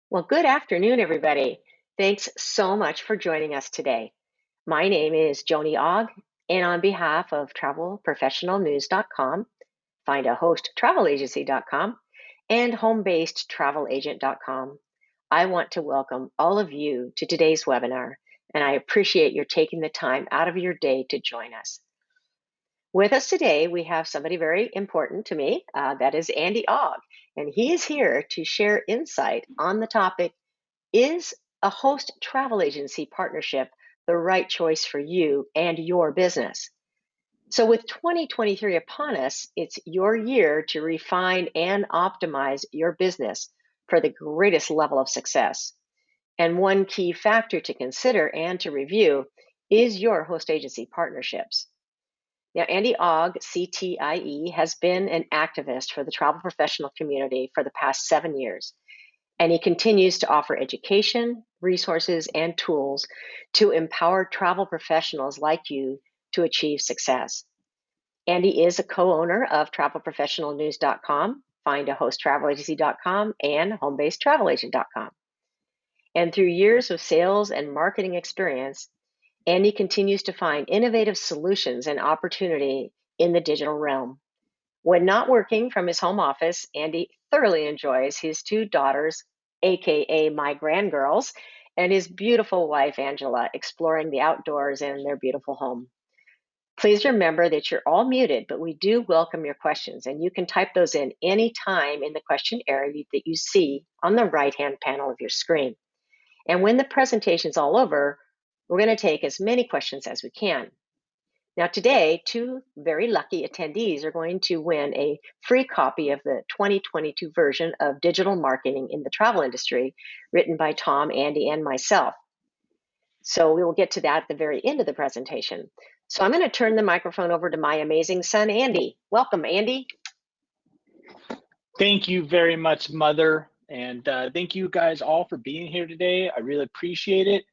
Well, good afternoon, everybody. Thanks so much for joining us today. My name is Joni Ogg, and on behalf of travelprofessionalnews.com, find a host travelagency.com, and homebasedtravelagent.com, I want to welcome all of you to today's webinar, and I appreciate your taking the time out of your day to join us. With us today, we have somebody very important to me. That is Andy Ogg, and he is here to share insight on the topic, is a host travel agency partnership the right choice for you and your business? So, with 2023 upon us, it's your year to refine and optimize your business for the greatest level of success. And one key factor to consider and to review is your host agency partnerships. Now, Andy Ogg, CTIE, has been an activist for the travel professional community for the past 7 years, and he continues to offer education, resources, and tools to empower travel professionals like you to achieve success. Andy is a co-owner of travelprofessionalnews.com, findahosttravelagency.com, and homebasedtravelagent.com. And through years of sales and marketing experience, Andy continues to find innovative solutions and opportunity in the digital realm. When not working from his home office, Andy thoroughly enjoys his two daughters, AKA my grandgirls, and his beautiful wife, Angela, exploring the outdoors in their beautiful home. Please remember that you're all muted, but we do welcome your questions, and you can type those in anytime in the question area that you see on the right-hand panel of your screen. And when the presentation's all over, we're going to take as many questions as we can. Now today, two very lucky attendees are going to win a free copy of the 2022 version of Digital Marketing in the Travel Industry, written by Tom, Andy, and myself. So we will get to that at the very end of the presentation. So I'm going to turn the microphone over to my amazing son, Andy. Welcome, Andy. Thank you very much, Mother. And thank you guys all for being here today. I really appreciate it.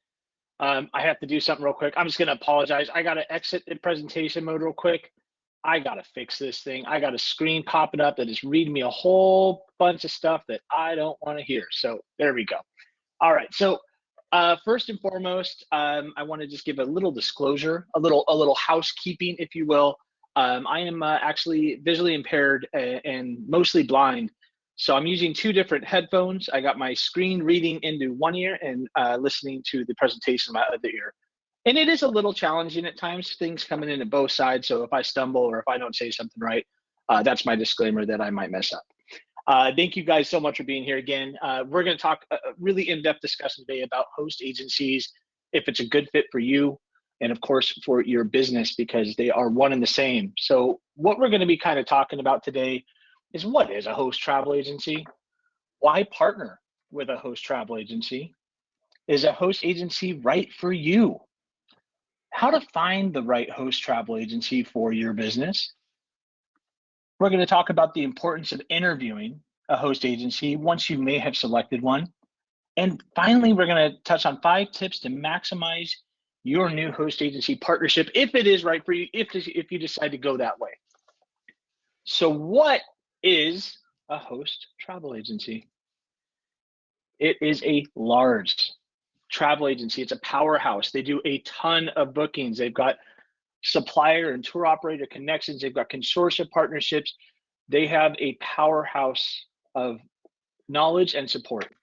I have to do something real quick. I'm just going to apologize. I got to exit the presentation mode real quick. I got to fix this thing. I got a screen popping up that is reading me a whole bunch of stuff that I don't want to hear. So there we go. All right. So first and foremost, I want to just give a little disclosure, a little housekeeping, if you will. I am actually visually impaired and mostly blind. So I'm using two different headphones. I got my screen reading into one ear and listening to the presentation in my other ear. And it is a little challenging at times, things coming in at both sides. So if I stumble or if I don't say something right, that's my disclaimer that I might mess up. Thank you guys so much for being here again. We're going to talk a really in-depth discussion today about host agencies, if it's a good fit for you, and of course for your business, because they are one and the same. So what we're going to be kind of talking about today is, what is a host travel agency? Why partner with a host travel agency? Is a host agency right for you? How to find the right host travel agency for your business? We're going to talk about the importance of interviewing a host agency once you may have selected one. And finally, we're going to touch on 5 tips to maximize your new host agency partnership, if it is right for you, if you decide to go that way. So what is a host travel agency? It is a large travel agency. It's a powerhouse. They do a ton of bookings. They've got supplier and tour operator connections. They've got consortia partnerships. They have a powerhouse of knowledge and support.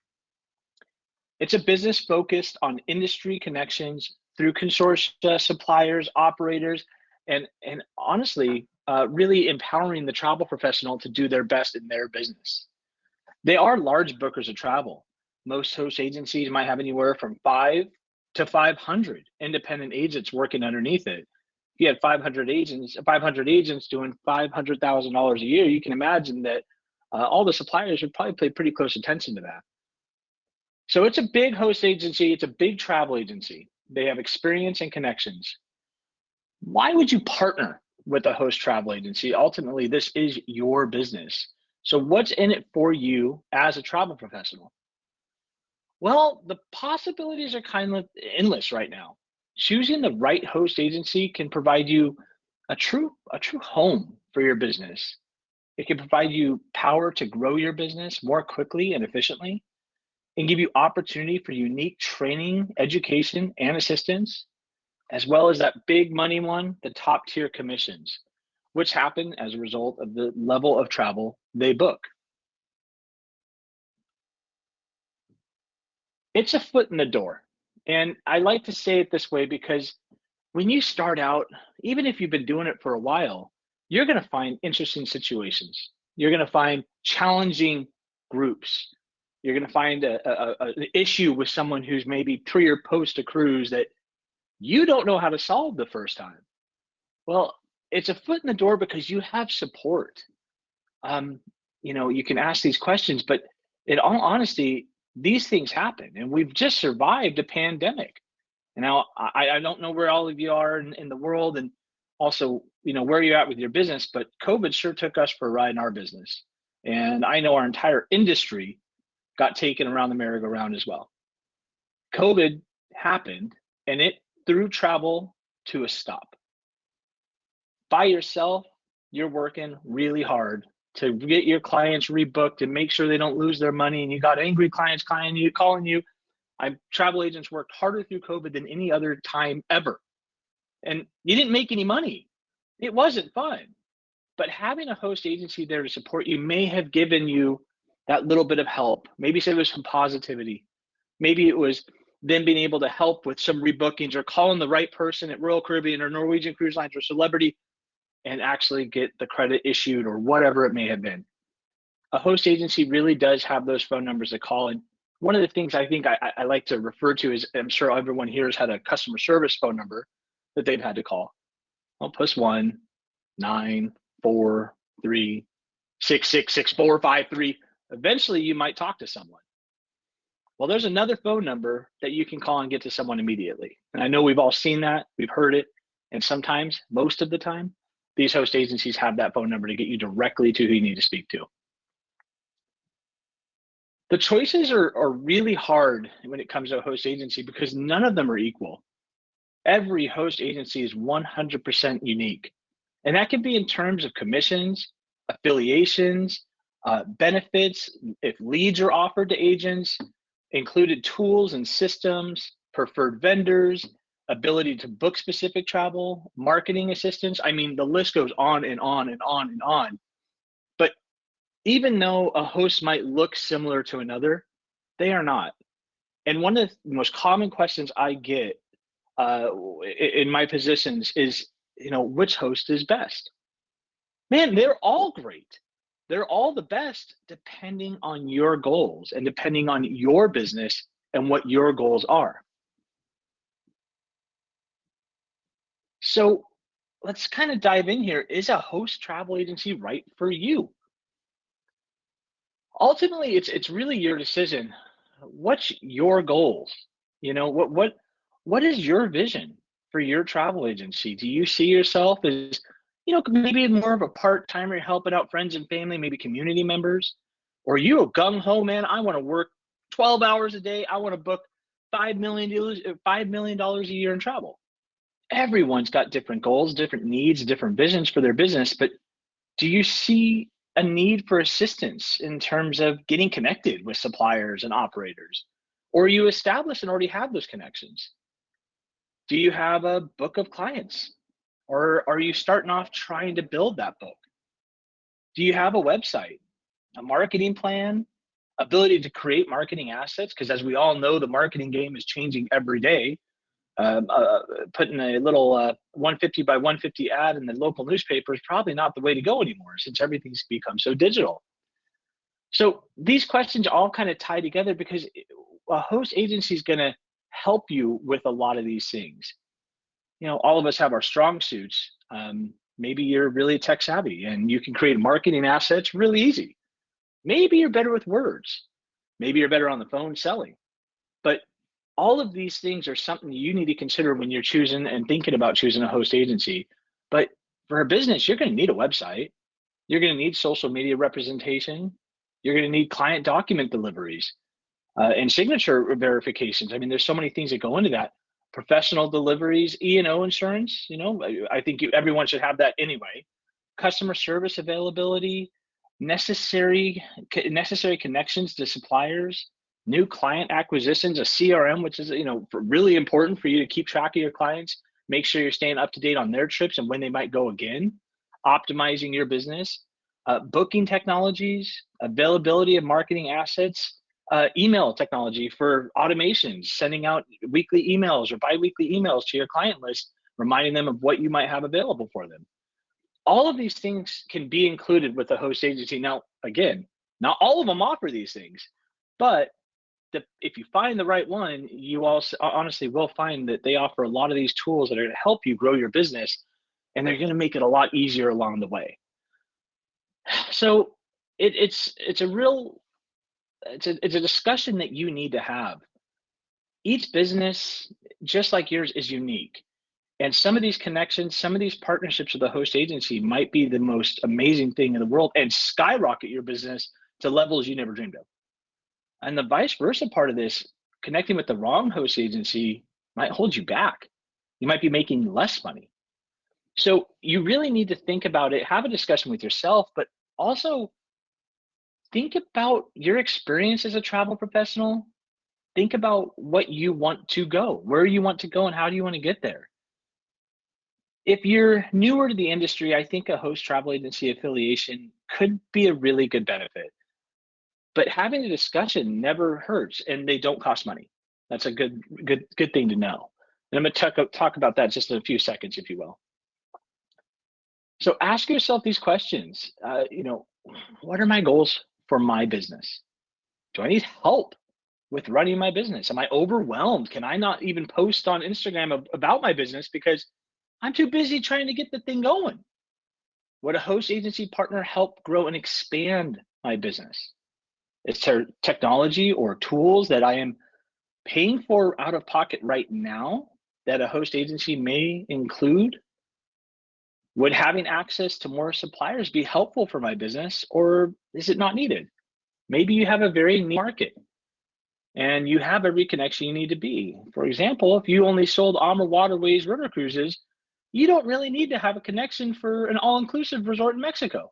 It's a business focused on industry connections through consortia, suppliers, operators, and honestly, really empowering the travel professional to do their best in their business. They are large bookers of travel. Most host agencies might have anywhere from 5 to 500 independent agents working underneath it. If you had 500 agents doing $500,000 a year, you can imagine that all the suppliers would probably pay pretty close attention to that. So it's a big host agency. It's a big travel agency. They have experience and connections. Why would you partner with a host travel agency? Ultimately, this is your business. So what's in it for you as a travel professional? Well, the possibilities are kind of endless right now. Choosing the right host agency can provide you a true home for your business. It can provide you power to grow your business more quickly and efficiently. and give you opportunity for unique training, education, and assistance, as well as that big money one, the top tier commissions, which happen as a result of the level of travel they book. It's a foot in the door. And I like to say it this way because when you start out, even if you've been doing it for a while, you're going to find interesting situations. You're going to find challenging groups. You're going to find an issue with someone who's maybe pre or post a cruise that you don't know how to solve the first time. Well, it's a foot in the door because you have support. Um, you can ask these questions, but in all honesty, these things happen, and we've just survived a pandemic. And now I don't know where all of you are in the world, and also where you're at with your business, but COVID sure took us for a ride in our business, and I know our entire industry got taken around the merry-go-round as well. COVID happened, and it threw travel to a stop. By yourself, you're working really hard to get your clients rebooked and make sure they don't lose their money, and you got angry clients calling you. Travel agents worked harder through COVID than any other time ever. And you didn't make any money. It wasn't fun. But having a host agency there to support you may have given you that little bit of help. Maybe it was some positivity. Maybe it was them being able to help with some rebookings or calling the right person at Royal Caribbean or Norwegian Cruise Lines or Celebrity and actually get the credit issued or whatever it may have been. A host agency really does have those phone numbers to call. And one of the things I think I like to refer to is, I'm sure everyone here has had a customer service phone number that they've had to call. Well, +1 943 666453. Eventually, you might talk to someone. Well, there's another phone number that you can call and get to someone immediately. And I know we've all seen that, we've heard it, and sometimes, most of the time, these host agencies have that phone number to get you directly to who you need to speak to. The choices are really hard when it comes to a host agency because none of them are equal. Every host agency is 100% unique. And that can be in terms of commissions, affiliations, benefits, if leads are offered to agents, included tools and systems, preferred vendors, ability to book specific travel, marketing assistance. I mean, the list goes on and on and on and on. But even though a host might look similar to another, they are not. And one of the most common questions I get in my positions is, which host is best? Man, they're all great. They're all the best depending on your goals and depending on your business and what your goals are. So let's kind of dive in here. Is a host travel agency right for you? Ultimately, it's really your decision. What's your goals? What is your vision for your travel agency? Do you see yourself as, maybe more of a part-timer helping out friends and family, maybe community members? Or are you a gung-ho, man, I want to work 12 hours a day. I want to book $5 million a year in travel. Everyone's got different goals, different needs, different visions for their business, but do you see a need for assistance in terms of getting connected with suppliers and operators? Or are you established and already have those connections? Do you have a book of clients? Or are you starting off trying to build that book? Do you have a website, a marketing plan, ability to create marketing assets? Because as we all know, the marketing game is changing every day. Putting a little 150 by 150 ad in the local newspaper is probably not the way to go anymore since everything's become so digital. So these questions all kind of tie together because a host agency is going to help you with a lot of these things. All of us have our strong suits. Maybe you're really tech savvy and you can create marketing assets really easy. Maybe you're better with words. Maybe you're better on the phone selling. But all of these things are something you need to consider when you're choosing and thinking about choosing a host agency. But for a business, you're going to need a website. You're going to need social media representation. You're going to need client document deliveries and signature verifications. I mean, there's so many things that go into that. Professional deliveries, E&O insurance. I think everyone should have that anyway. Customer service availability, necessary connections to suppliers, new client acquisitions, a CRM, which is really important for you to keep track of your clients, make sure you're staying up to date on their trips and when they might go again, optimizing your business, booking technologies, availability of marketing assets, email technology for automations, sending out weekly emails or biweekly emails to your client list, reminding them of what you might have available for them. All of these things can be included with a host agency. Now, again, not all of them offer these things, but if you find the right one, you also honestly will find that they offer a lot of these tools that are going to help you grow your business, and they're going to make it a lot easier along the way. So it's a discussion that you need to have. Each business, just like yours, is unique. And some of these connections, some of these partnerships with a host agency might be the most amazing thing in the world and skyrocket your business to levels you never dreamed of. And the vice versa part of this, connecting with the wrong host agency might hold you back. You might be making less money. So you really need to think about it, have a discussion with yourself, but also think about your experience as a travel professional. Think about what you want to go, where you want to go, and how do you want to get there. If you're newer to the industry, I think a host travel agency affiliation could be a really good benefit. But having a discussion never hurts, and they don't cost money. That's a good thing to know. And I'm going to talk about that just in a few seconds, if you will. So ask yourself these questions. What are my goals for my business? Do I need help with running my business? Am I overwhelmed? Can I not even post on Instagram about my business because I'm too busy trying to get the thing going? Would a host agency partner help grow and expand my business? Is there technology or tools that I am paying for out of pocket right now that a host agency may include? Would having access to more suppliers be helpful for my business, or is it not needed? Maybe you have a very niche market and you have every connection you need to be. For example, if you only sold Amur Waterways river cruises, you don't really need to have a connection for an all-inclusive resort in Mexico.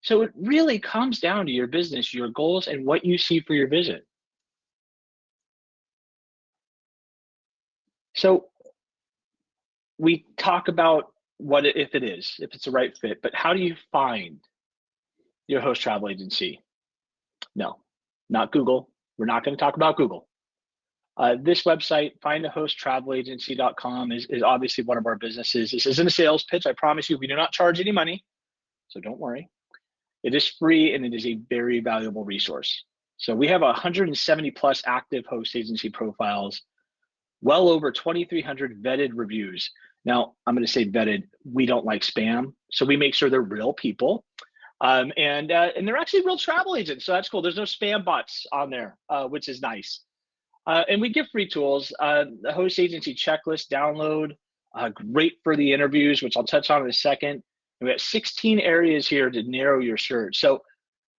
So it really comes down to your business, your goals, and what you see for your visit. So we talk about what if it's the right fit, but how do you find your host travel agency? No, not Google. We're not going to talk about Google. This website, findahosttravelagency.com, is obviously one of our businesses. This isn't a sales pitch. I promise you, we do not charge any money, so don't worry. It is free, and it is a very valuable resource. So we have 170 plus active host agency profiles, well over 2,300 vetted reviews. Now, I'm going to say vetted. We don't like spam, so we make sure they're real people. And they're actually real travel agents, so that's cool. There's no spam bots on there, which is nice. And we give free tools. The host agency checklist download, great for the interviews, which I'll touch on in a second. We have 16 areas here to narrow your search. So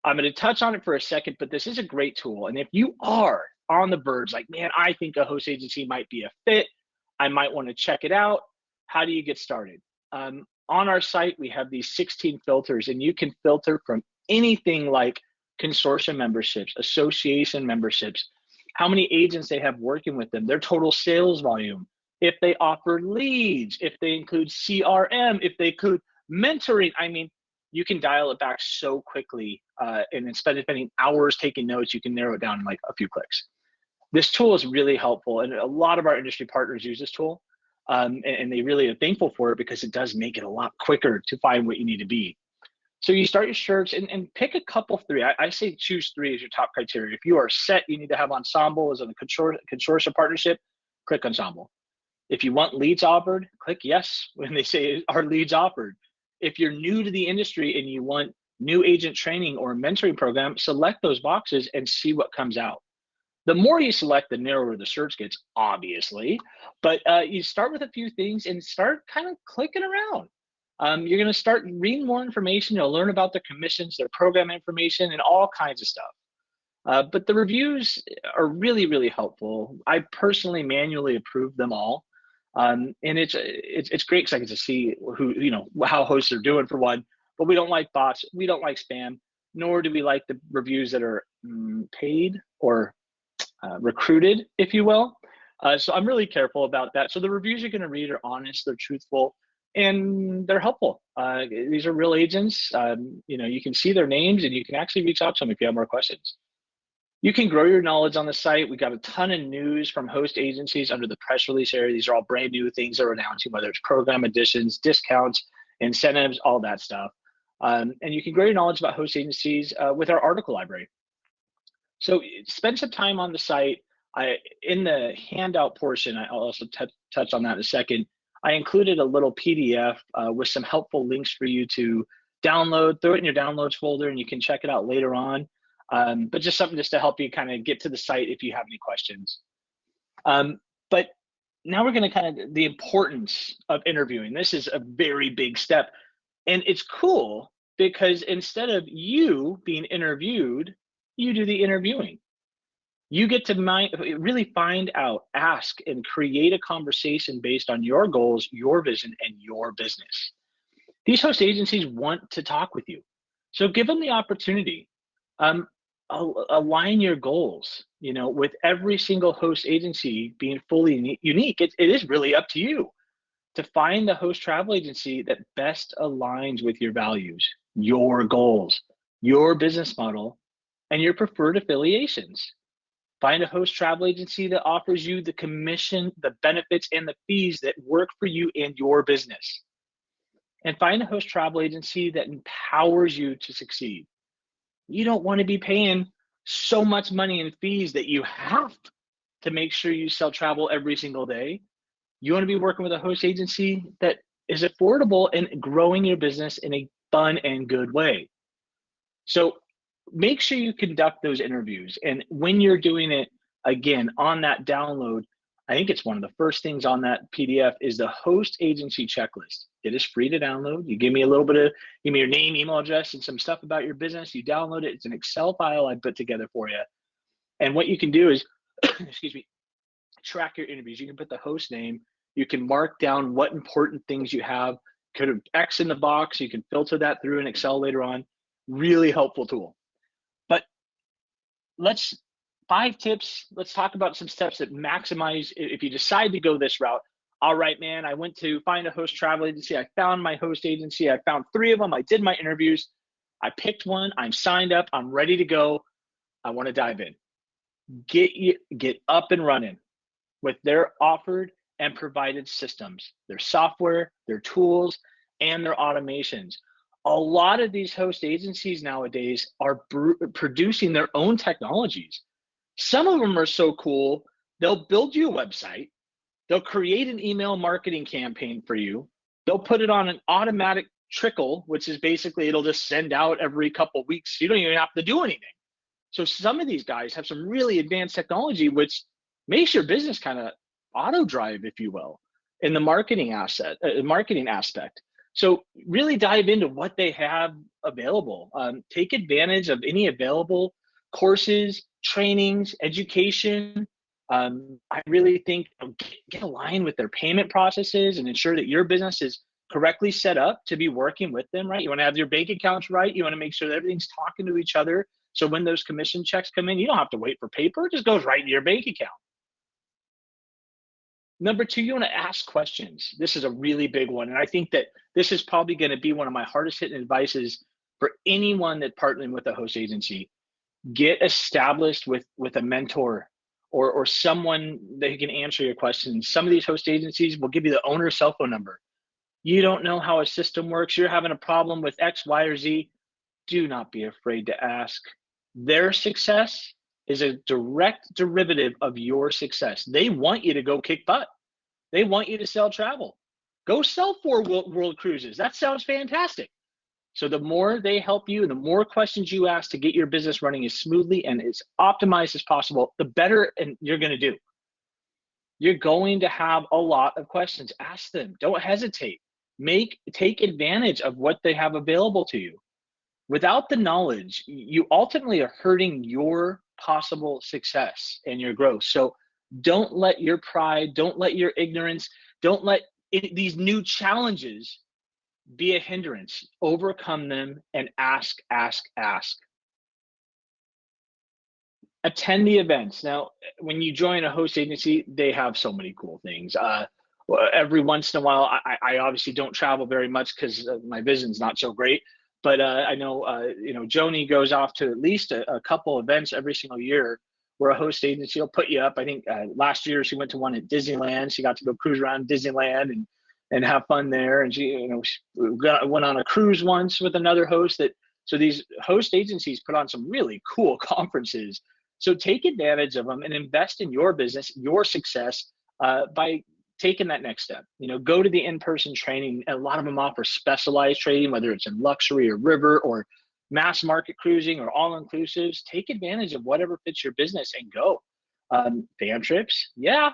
I'm going to touch on it for a second, but this is a great tool. And if you are on the verge, like, man, I think a host agency might be a fit, I might want to check it out. How do you get started? On our site, we have these 16 filters, and you can filter from anything like consortium memberships, association memberships, how many agents they have working with them, their total sales volume, if they offer leads, if they include CRM, if they include mentoring. I mean, you can dial it back so quickly, and instead of spending hours taking notes, you can narrow it down in like a few clicks. This tool is really helpful, and a lot of our industry partners use this tool, and they really are thankful for it because it does make it a lot quicker to find what you need to be. So you start your search and pick a couple, three. I say choose three as your top criteria. If you are set, you need to have Ensemble as a consortium partnership, click Ensemble. If you want leads offered, click yes when they say are leads offered. If you're new to the industry and you want new agent training or mentoring program, select those boxes and see what comes out. The more you select, the narrower the search gets, obviously, but you start with a few things and start kind of clicking around. You're going to start reading more information. You'll learn about their commissions, their program information, and all kinds of stuff. But the reviews are really, really helpful. I personally manually approve them all. And it's great because I get to see how hosts are doing for one, but we don't like bots. We don't like spam, nor do we like the reviews that are paid or recruited, if you will. So I'm really careful about that. So the reviews you're going to read are honest, they're truthful, and they're helpful. These are real agents. You can see their names and you can actually reach out to them if you have more questions. You can grow your knowledge on the site. We got a ton of news from host agencies under the press release area. These are all brand new things they're announcing, whether it's program additions, discounts, incentives, all that stuff. And you can grow your knowledge about host agencies with our article library. So spend some time on the site. In the handout portion, I'll also touch on that in a second. I included a little PDF with some helpful links for you to download. Throw it in your downloads folder and you can check it out later on. But just something just to help you kind of get to the site if you have any questions. But now we're going to the importance of interviewing. This is a very big step. And it's cool because instead of you being interviewed, you do the interviewing. You get to really find out, ask, and create a conversation based on your goals, your vision, and your business. These host agencies want to talk with you. So give them the opportunity. Align your goals, with every single host agency being fully unique. It is really up to you to find the host travel agency that best aligns with your values, your goals, your business model, and your preferred affiliations. Find a host travel agency that offers you the commission, the benefits, and the fees that work for you and your business. And find a host travel agency that empowers you to succeed. You don't want to be paying so much money in fees that you have to make sure you sell travel every single day. You want to be working with a host agency that is affordable and growing your business in a fun and good way. So make sure you conduct those interviews. And when you're doing it, again, on that download, I think it's one of the first things on that PDF is the host agency checklist. It is free to download. You give me give me your name, email address, and some stuff about your business. You download it. It's an Excel file I put together for you. And what you can do is, excuse me, track your interviews. You can put the host name. You can mark down what important things you have. Could have X in the box. You can filter that through in Excel later on. Really helpful tool. But 5 tips. Let's talk about some steps that maximize if you decide to go this route. All right, man, I went to find a host travel agency. I found my host agency. I found 3 of them. I did my interviews. I picked one. I'm signed up. I'm ready to go. I want to dive in. Get up and running with their offered and provided systems, their software, their tools, and their automations. A lot of these host agencies nowadays are producing their own technologies. Some of them are so cool, they'll build you a website, they'll create an email marketing campaign for you, they'll put it on an automatic trickle, which is basically it'll just send out every couple of weeks. You don't even have to do anything. So some of these guys have some really advanced technology, which makes your business kind of auto drive, if you will, in the marketing aspect. So really dive into what they have available. Take advantage of any available courses, trainings, education. I really think get aligned with their payment processes and ensure that your business is correctly set up to be working with them, right? You want to have your bank accounts right. You want to make sure that everything's talking to each other. So when those commission checks come in, you don't have to wait for paper. It just goes right into your bank account. Number 2, you want to ask questions. This is a really big one. And I think that this is probably going to be one of my hardest hitting advices for anyone that's partnering with a host agency. Get established with a mentor or someone that can answer your questions. Some of these host agencies will give you the owner's cell phone number. You don't know how a system works. You're having a problem with X, Y, or Z. Do not be afraid to ask. Their success is a direct derivative of your success. They want you to go kick butt. They want you to sell travel. Go sell 4 world cruises. That sounds fantastic. So the more they help you, the more questions you ask to get your business running as smoothly and as optimized as possible, the better you're going to do. You're going to have a lot of questions. Ask them. Don't hesitate. Take advantage of what they have available to you. Without the knowledge, you ultimately are hurting your possible success and your growth. So don't let your pride, don't let your ignorance, don't let these new challenges be a hindrance. Overcome them and ask. Attend the events. Now, when you join a host agency, they have so many cool things. Every once in a while, I obviously don't travel very much because my vision's not so great. But I know, Joni goes off to at least a couple events every single year where a host agency will put you up. I think last year she went to one at Disneyland. She got to go cruise around Disneyland and have fun there. And she went on a cruise once with another host. So these host agencies put on some really cool conferences. So take advantage of them and invest in your business, your success, by taking that next step. Go to the in-person training. A lot of them offer specialized training, whether it's in luxury or river or mass market cruising or all inclusives. Take advantage of whatever fits your business and go. Fan trips, yeah.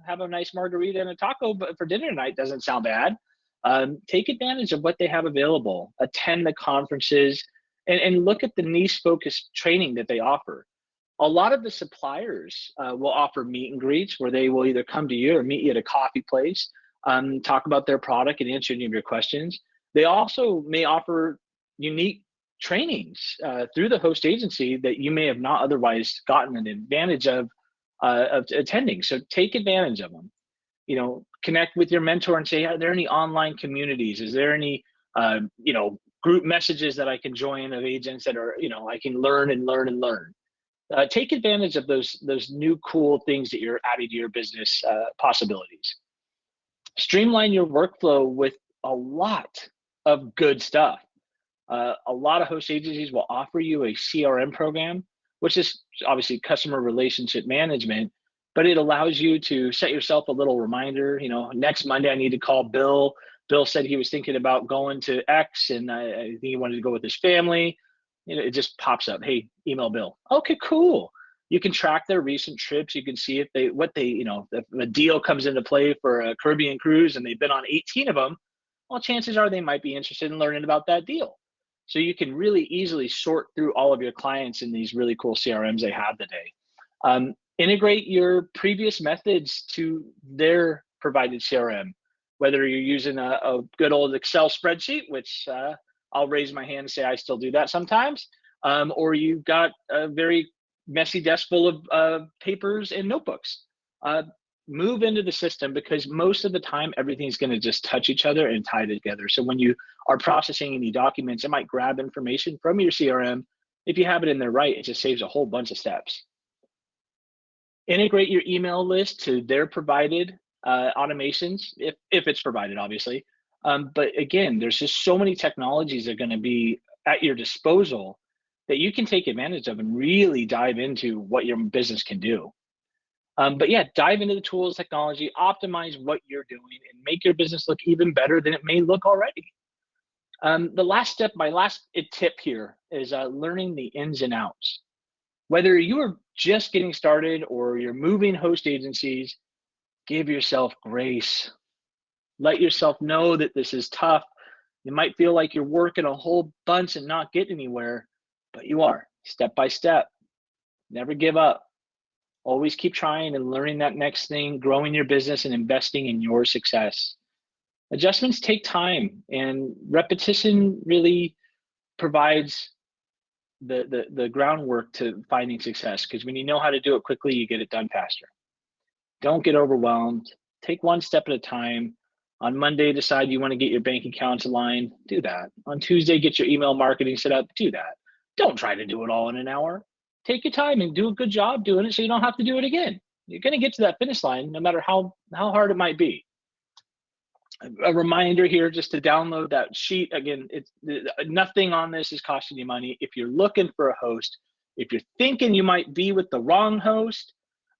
Have a nice margarita and a taco but for dinner tonight doesn't sound bad. Take advantage of what they have available. Attend the conferences and look at the niche focused training that they offer. A lot of the suppliers will offer meet and greets where they will either come to you or meet you at a coffee place, talk about their product and answer any of your questions. They also may offer unique trainings through the host agency that you may have not otherwise gotten an advantage of attending. So take advantage of them. Connect with your mentor and say, are there any online communities? Is there any, group messages that I can join of agents that are, I can learn and learn and learn. Take advantage of those new cool things that you're adding to your business possibilities. Streamline your workflow with a lot of good stuff. A lot of host agencies will offer you a CRM program, which is obviously customer relationship management, but it allows you to set yourself a little reminder. Next Monday I need to call Bill. Bill said he was thinking about going to X, and I think he wanted to go with his family. It just pops up. Hey, email Bill. Okay, cool. You can track their recent trips. You can see if a deal comes into play for a Caribbean cruise and they've been on 18 of them. Well, chances are they might be interested in learning about that deal. So you can really easily sort through all of your clients in these really cool CRMs they have today. Integrate your previous methods to their provided CRM, whether you're using a good old Excel spreadsheet, which I'll raise my hand and say I still do that sometimes, or you've got a very messy desk full of papers and notebooks. Move into the system because most of the time everything's going to just touch each other and tie together. So when you are processing any documents, it might grab information from your CRM. If you have it in there right, it just saves a whole bunch of steps. Integrate your email list to their provided automations, if it's provided, obviously. But again, there's just so many technologies that are going to be at your disposal that you can take advantage of and really dive into what your business can do. But yeah, dive into the tools, technology, optimize what you're doing, and make your business look even better than it may look already. The last step, my last tip here is learning the ins and outs. Whether you are just getting started or you're moving host agencies, give yourself grace. Let yourself know that this is tough. You might feel like you're working a whole bunch and not getting anywhere, but you are, step by step. Never give up. Always keep trying and learning that next thing, growing your business and investing in your success. Adjustments take time, and repetition really provides the groundwork to finding success, because when you know how to do it quickly, you get it done faster. Don't get overwhelmed. Take one step at a time. On Monday, decide you want to get your bank accounts aligned. Do that. On Tuesday, get your email marketing set up. Do that. Don't try to do it all in an hour. Take your time and do a good job doing it so you don't have to do it again. You're going to get to that finish line no matter how hard it might be. A reminder here just to download that sheet. Again, nothing on this is costing you money. If you're looking for a host, if you're thinking you might be with the wrong host,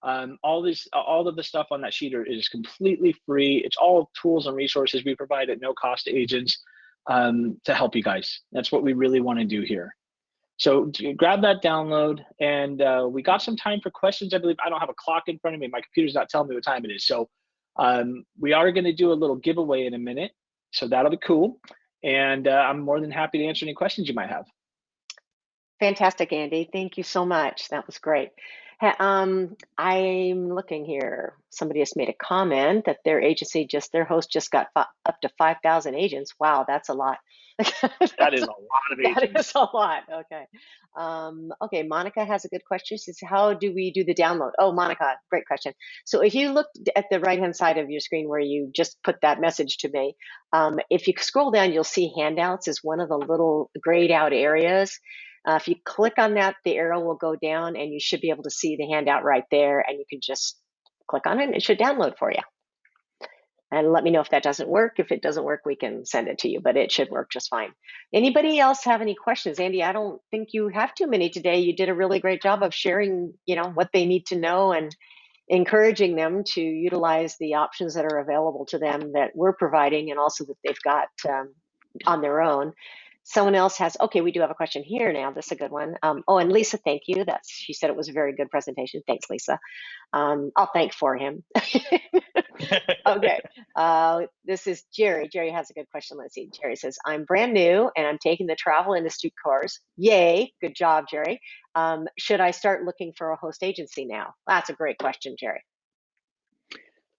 all of the stuff on that sheet is completely free. It's all tools and resources we provide at no cost to agents to help you guys. That's what we really want to do here. So grab that download, and we got some time for questions. I believe I don't have a clock in front of me. My computer's not telling me what time it is. So we are going to do a little giveaway in a minute. So that'll be cool. And I'm more than happy to answer any questions you might have. Fantastic, Andy. Thank you so much. That was great. I'm looking here. Somebody just made a comment that their host just got up to 5,000 agents. Wow, that's a lot. That That's is a lot of That is agents. a lot. Okay. Okay. Monica has a good question. She says, how do we do the download? Oh, Monica, great question. So if you look at the right-hand side of your screen where you just put that message to me, if you scroll down, you'll see handouts is one of the little grayed out areas. If you click on that, the arrow will go down and you should be able to see the handout right there, and you can just click on it and it should download for you. And let me know if that doesn't work. If it doesn't work, we can send it to you, but it should work just fine. Anybody else have any questions? Andy, I don't think you have too many today. You did a really great job of sharing, what they need to know and encouraging them to utilize the options that are available to them that we're providing and also that they've got on their own. Someone else has, okay, we do have a question here now. This is a good one. Oh, and Lisa, thank you. She said it was a very good presentation. Thanks, Lisa. I'll thank for him. Okay. This is Jerry. Jerry has a good question. Let's see. Jerry says, I'm brand new and I'm taking the travel industry course. Yay. Good job, Jerry. Should I start looking for a host agency now? That's a great question, Jerry.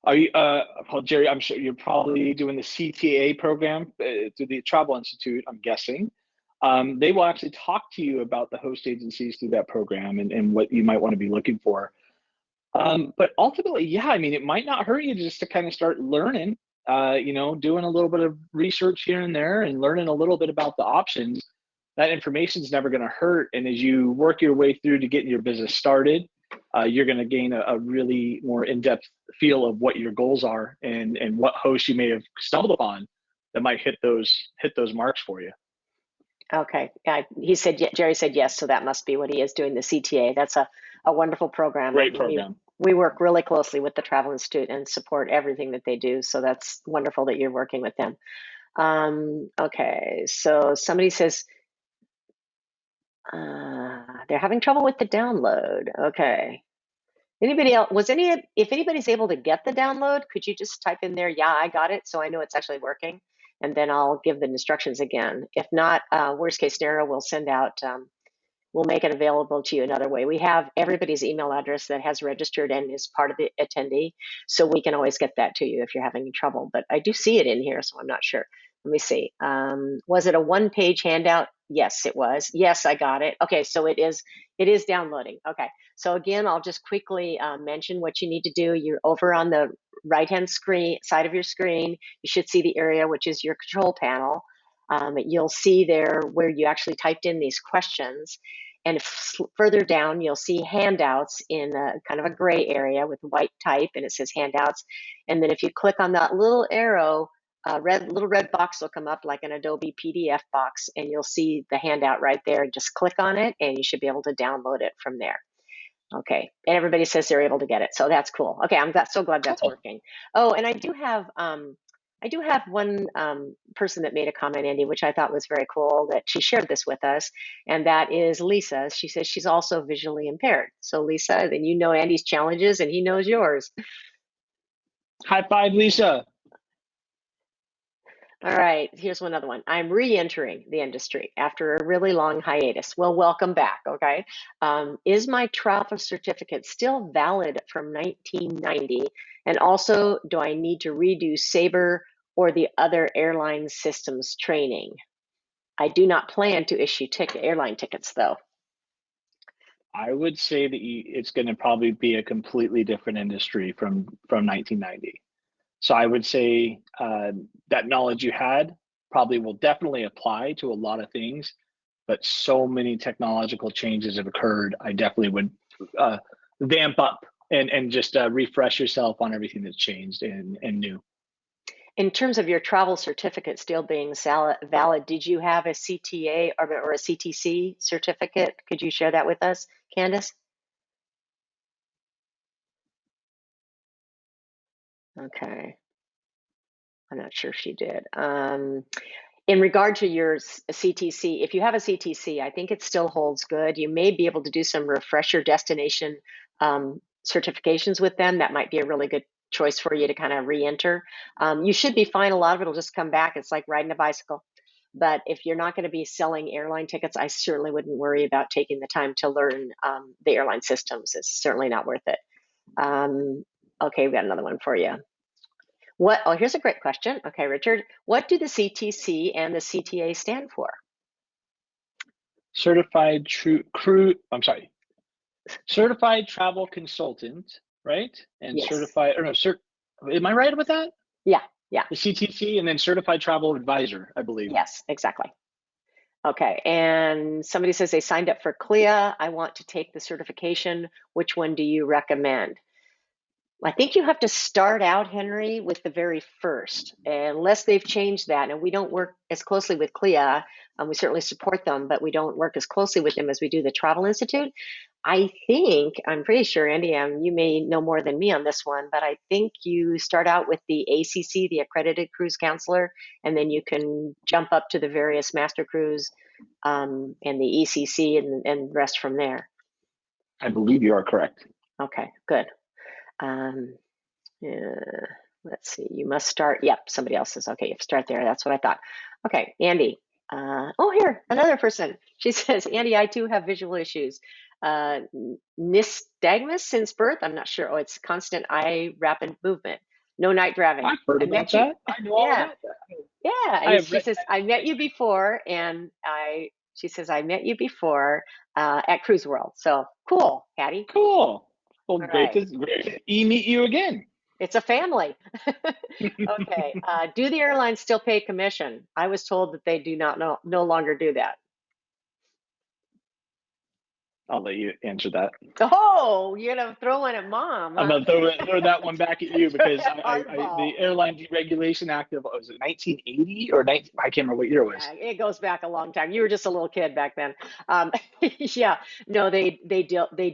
Are you, well, Jerry, I'm sure you're probably doing the CTA program through the Travel Institute, I'm guessing. They will actually talk to you about the host agencies through that program and what you might want to be looking for. But ultimately, yeah, I mean, it might not hurt you just to kind of start learning, doing a little bit of research here and there and learning a little bit about the options. That information is never going to hurt. And as you work your way through to getting your business started, you're going to gain a really more in-depth feel of what your goals are and what hosts you may have stumbled upon that might hit those marks for you. Okay. Jerry said yes, so that must be what he is doing, the CTA. That's a wonderful program. Great program. We work really closely with the Travel Institute and support everything that they do. So that's wonderful that you're working with them. Okay, so somebody says they're having trouble with the download. Okay. Anybody else? If anybody's able to get the download, could you just type in there, yeah, I got it, so I know it's actually working, and then I'll give the instructions again. If not, worst case scenario, we'll make it available to you another way. We have everybody's email address that has registered and is part of the attendee, so we can always get that to you if you're having trouble. But I do see it in here, so I'm not sure. Let me see. Was it a one-page handout? Yes, it was. Yes, I got it. Okay, so it is downloading. Okay, so again, I'll just quickly mention what you need to do. You're over on the right-hand side of your screen. You should see the area, which is your control panel. You'll see there where you actually typed in these questions. And further down, you'll see handouts in kind of a gray area with white type, and it says handouts. And then if you click on that little arrow, little red box will come up like an Adobe PDF box, and you'll see the handout right there. Just click on it, and you should be able to download it from there. Okay, and everybody says they're able to get it, so that's cool. Okay, I'm so glad that's working. Oh, and I do have one person that made a comment, Andy, which I thought was very cool that she shared this with us, and that is Lisa. She says she's also visually impaired. So Lisa, then you know Andy's challenges and he knows yours. High five, Lisa. All right, here's another one. I'm re-entering the industry after a really long hiatus. Well, welcome back, okay? Is my travel certificate still valid from 1990? And also, do I need to redo Sabre or the other airline systems training? I do not plan to issue airline tickets, though. I would say that it's going to probably be a completely different industry from 1990. So I would say that knowledge you had probably will definitely apply to a lot of things, but so many technological changes have occurred. I definitely would vamp up and just refresh yourself on everything that's changed and new. In terms of your travel certificate still being valid, did you have a CTA or a CTC certificate? Could you share that with us, Candace? Okay. I'm not sure if she did. In regard to your CTC, if you have a CTC, I think it still holds good. You may be able to do some refresher destination certifications with them. That might be a really good choice for you to kind of re-enter. You should be fine. A lot of it will just come back. It's like riding a bicycle. But if you're not going to be selling airline tickets, I certainly wouldn't worry about taking the time to learn the airline systems. It's certainly not worth it. Okay, we got another one for you. Oh, here's a great question. Okay, Richard, what do the CTC and the CTA stand for? Certified Travel Consultant, right? And Yes. am I right about that? Yeah, yeah. The CTC and then Certified Travel Advisor, I believe. Yes, exactly. Okay, and somebody says they signed up for CLIA. I want to take the certification. Which one do you recommend? I think you have to start out, Henry, with the very first, unless they've changed that. And we don't work as closely with CLIA. We certainly support them, but we don't work as closely with them as we do the Travel Institute. I'm pretty sure, Andy, you may know more than me on this one, but I think you start out with the ACC, the Accredited Cruise Counselor, and then you can jump up to the various master cruise and the ECC and the rest from there. I believe you are correct. Okay, good. Let's see, you must start. Yep, somebody else says, okay, you start there. That's what I thought. Okay, Andy. Oh, here, another person. She says, Andy, I too have visual issues. Nystagmus since birth. I'm not sure. Oh, it's constant eye rapid movement. No night driving. I've heard about that. I know all about that. Yeah, and she says, I met you before, and she says, I met you before at Cruise World. So cool, Patty. Cool. Well, great to meet you again. It's a family. Okay. Do the airlines still pay commission? I was told that they do not no longer do that. I'll let you answer that. Oh, you're gonna throw one at Mom. I'm gonna throw that one back at you because the Airline Deregulation Act of, was it 1980 or 19? I can't remember what year it was. Yeah, it goes back a long time. You were just a little kid back then. Yeah, no, they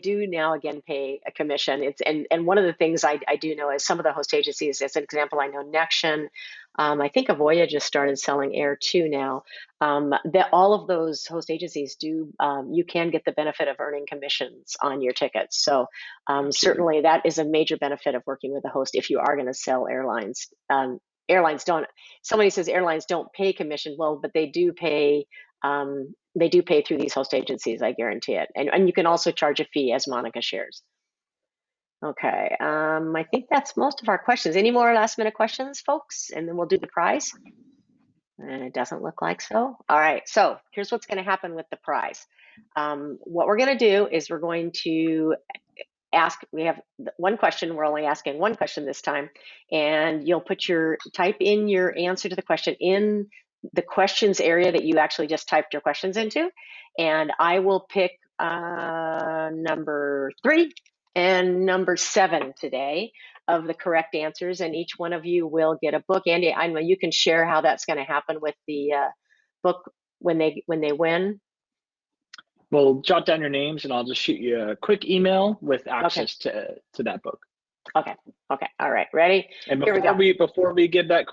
do now again pay a commission. And one of the things I do know is some of the host agencies, as an example, I know Nexion. I think Avoya just started selling air too now. That all of those host agencies do, you can get the benefit of earning commissions on your tickets. So certainly that is a major benefit of working with a host if you are going to sell airlines. Airlines don't. Somebody says airlines don't pay commission. Well, but they do pay. They do pay through these host agencies. I guarantee it. And you can also charge a fee, as Monica shares. Okay, I think that's most of our questions. Any more last minute questions, folks? And then we'll do the prize. And it doesn't look like so. All right, so here's what's going to happen with the prize. What we're going to do is we're going to we have one question. We're only asking one question this time. And you'll type in your answer to the question in the questions area that you actually just typed your questions into. And I will pick number 3 and number 7 today of the correct answers, and each one of you will get a book. Andy, I know you can share how that's going to happen with the book when they win. Well, jot down your names, and I'll just shoot you a quick email with access to that book. Okay. All right. Ready? And before we give that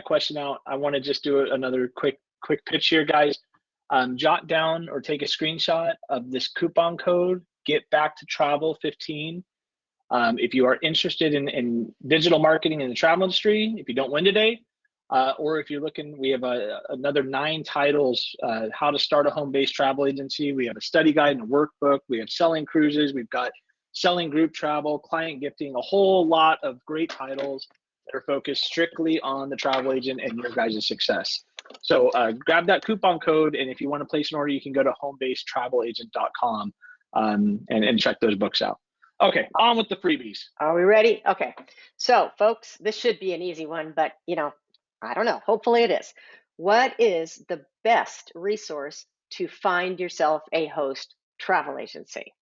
question out, I want to just do another quick pitch here, guys. Jot down or take a screenshot of this coupon code, Get Back to Travel 15. If you are interested in digital marketing in the travel industry, if you don't win today, or if you're looking, we have another 9 titles, how to start a home-based travel agency. We have a study guide and a workbook. We have selling cruises. We've got selling group travel, client gifting, a whole lot of great titles that are focused strictly on the travel agent and your guys' success. So grab that coupon code, and if you want to place an order, you can go to homebasedtravelagent.com and check those books out. Okay, on with the freebies. Are we ready? Okay, so folks, this should be an easy one, but I don't know. Hopefully it is. What is the best resource to find yourself a host travel agency?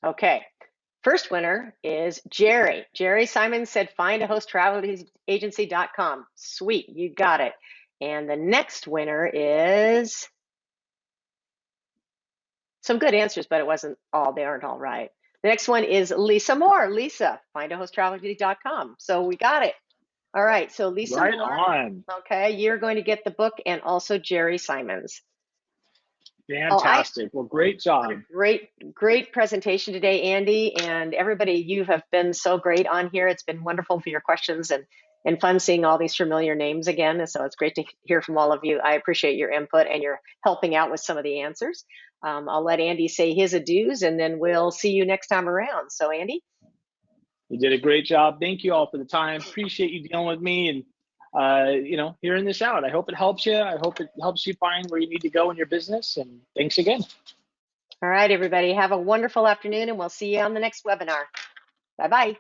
Okay. First winner is Jerry. Jerry Simon said findahosttravelagency.com. Sweet, you got it. And the next winner is some good answers, but they aren't all right. The next one is Lisa Moore. Lisa, findahosttravelagency.com. So we got it. All right, so Lisa Right Moore, on. okay, you're going to get the book and also Jerry Simons. Oh, Fantastic. Well, great what a job. great presentation today, Andy, and everybody. You have been so great on here. It's been wonderful for your questions and fun seeing all these familiar names again. And so it's great to hear from all of you. I appreciate your input and your helping out with some of the answers. I'll let Andy say his adieus, and then we'll see you next time around. So, Andy. You did a great job. Thank you all for the time. Appreciate you dealing with me and hearing this out. I hope it helps you. I hope it helps you find where you need to go in your business. And thanks again. All right, everybody. Have a wonderful afternoon, and we'll see you on the next webinar. Bye-bye.